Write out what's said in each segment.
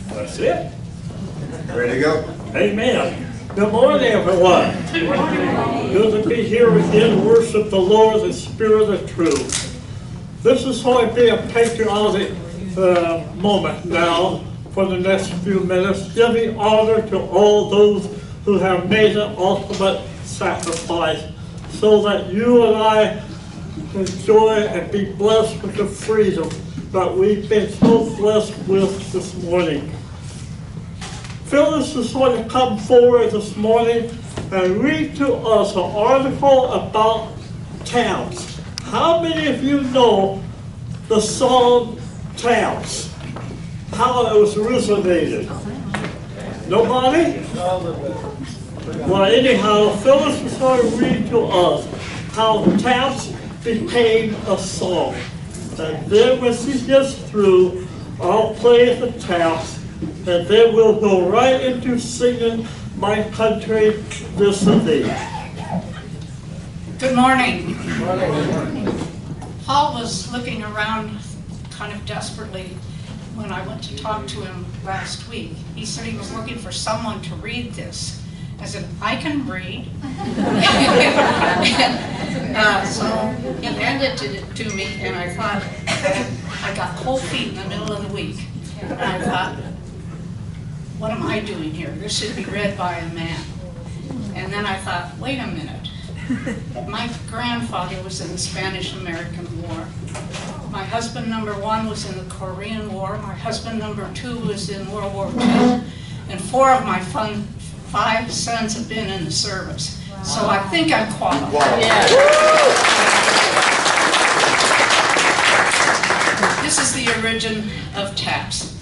That's it. Ready to go? Amen. Good morning, everyone. Good to be here again to worship the Lord in spirit of truth. This is going to be a patriotic moment now for the next few minutes, giving honor to all those who have made an ultimate sacrifice so that you and I enjoy and be blessed with the freedom that we've been so blessed with this morning. Phyllis is going to come forward this morning and read to us an article about towns. How many of you know the song Towns? How it was originated? Nobody? Well, anyhow, Phyllis is going to read to us how Towns became a song. And then when she gets through, I'll play the Towns, and then we'll go right into singing My Country This and Thee. Good morning. Paul was looking around kind of desperately when I went to talk to him last week. He said he was looking for someone to read this. I said, I can read. So he handed it to me, and I thought, I got cold feet in the middle of the week. And I thought, what am I doing here? This should be read by a man. And then I thought, wait a minute. My grandfather was in the Spanish-American War. My husband number 1 was in the Korean War. My husband number 2 was in World War II. And 4 of my 5 sons have been in the service. Wow. So I think I'm qualified. Wow. Yeah. This is the origin of taps.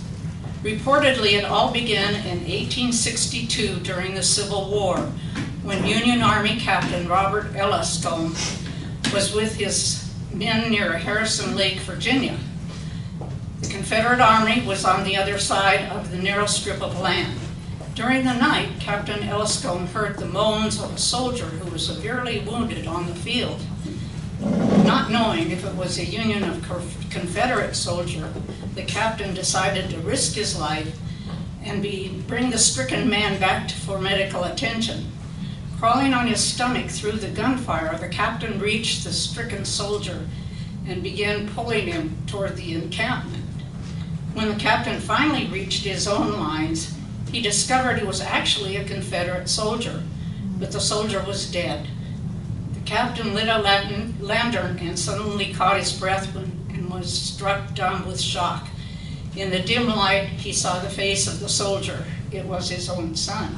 Reportedly, it all began in 1862 during the Civil War, when Union Army Captain Robert Ellestone was with his men near Harrison Lake, Virginia. The Confederate Army was on the other side of the narrow strip of land. During the night, Captain Ellestone heard the moans of a soldier who was severely wounded on the field. Not knowing if it was a Union or Confederate soldier, the captain decided to risk his life and bring the stricken man back for medical attention. Crawling on his stomach through the gunfire, the captain reached the stricken soldier and began pulling him toward the encampment. When the captain finally reached his own lines, he discovered he was actually a Confederate soldier, but the soldier was dead. The captain lit a lantern and suddenly caught his breath and was struck dumb with shock. In the dim light, he saw the face of the soldier. It was his own son.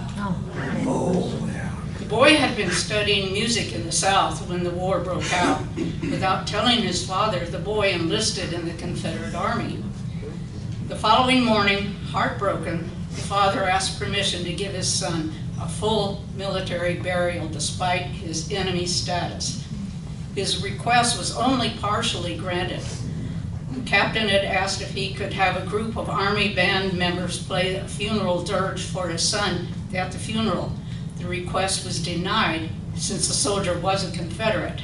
The boy had been studying music in the South when the war broke out. Without telling his father, the boy enlisted in the Confederate Army. The following morning, heartbroken, the father asked permission to give his son a full military burial despite his enemy status. His request was only partially granted. The captain had asked if he could have a group of Army band members play a funeral dirge for his son at the funeral. The request was denied since the soldier was a Confederate.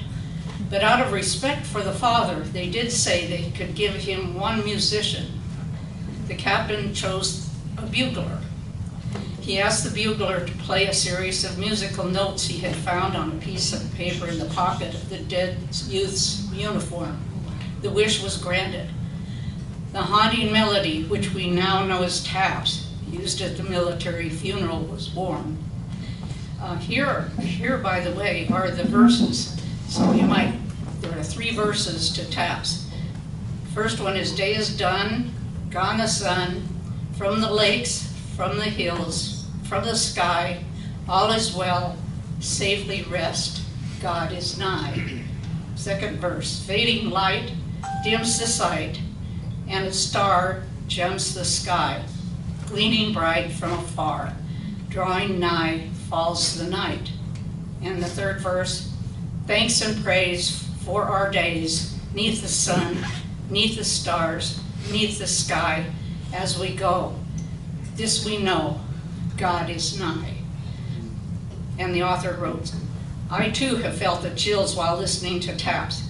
But out of respect for the father, they did say they could give him one musician. The captain chose a bugler. He asked the bugler to play a series of musical notes he had found on a piece of paper in the pocket of the dead youth's uniform. The wish was granted. The haunting melody, which we now know as taps, used at the military funeral, was born. Here, by the way, are the verses. So there are 3 verses to taps. First one is, day is done, gone the sun, from the lakes, from the hills, from the sky, all is well, safely rest, God is nigh. Second verse, fading light dims the sight, and a star gems the sky, gleaming bright from afar, drawing nigh falls the night. And the third verse, thanks and praise for our days, neath the sun, neath the stars, neath the sky, as we go. This we know, God is nigh. And the author wrote, I too have felt the chills while listening to taps,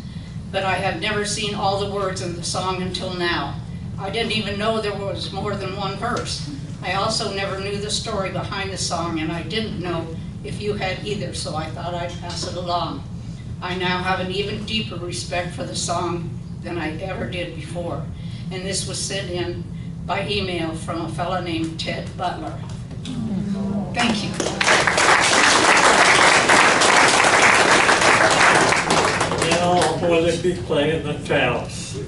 but I had never seen all the words in the song until now. I didn't even know there was more than one verse. I also never knew the story behind the song, and I didn't know if you had either, so I thought I'd pass it along. I now have an even deeper respect for the song than I ever did before, and this was sent in by email from a fellow named Ted Butler. Thank you. Now I'm going to be playing the chalice.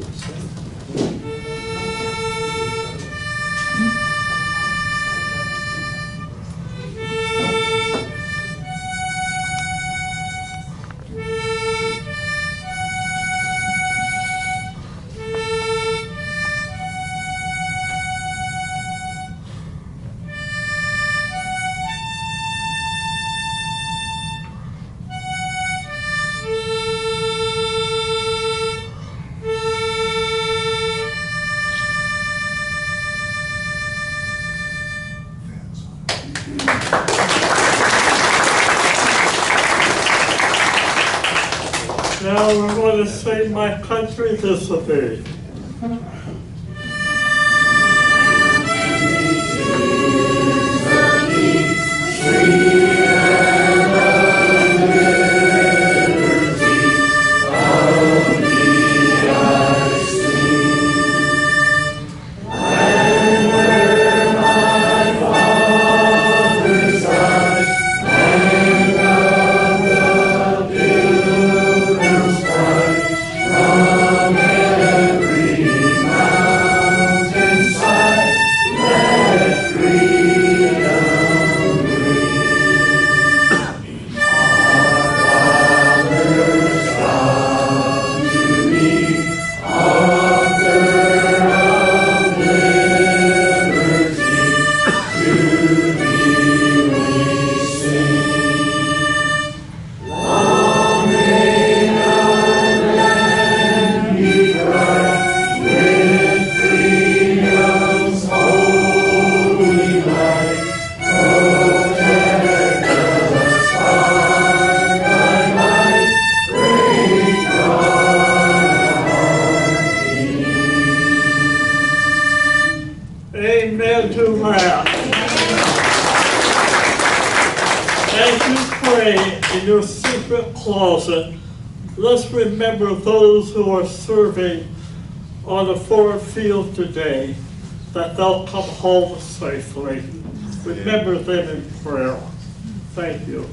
Now we're going to sing My Country This'll Be. Amen to that. As you pray in your secret closet, let's remember those who are serving on the forward field today, that they'll come home safely. Remember them in prayer. Thank you.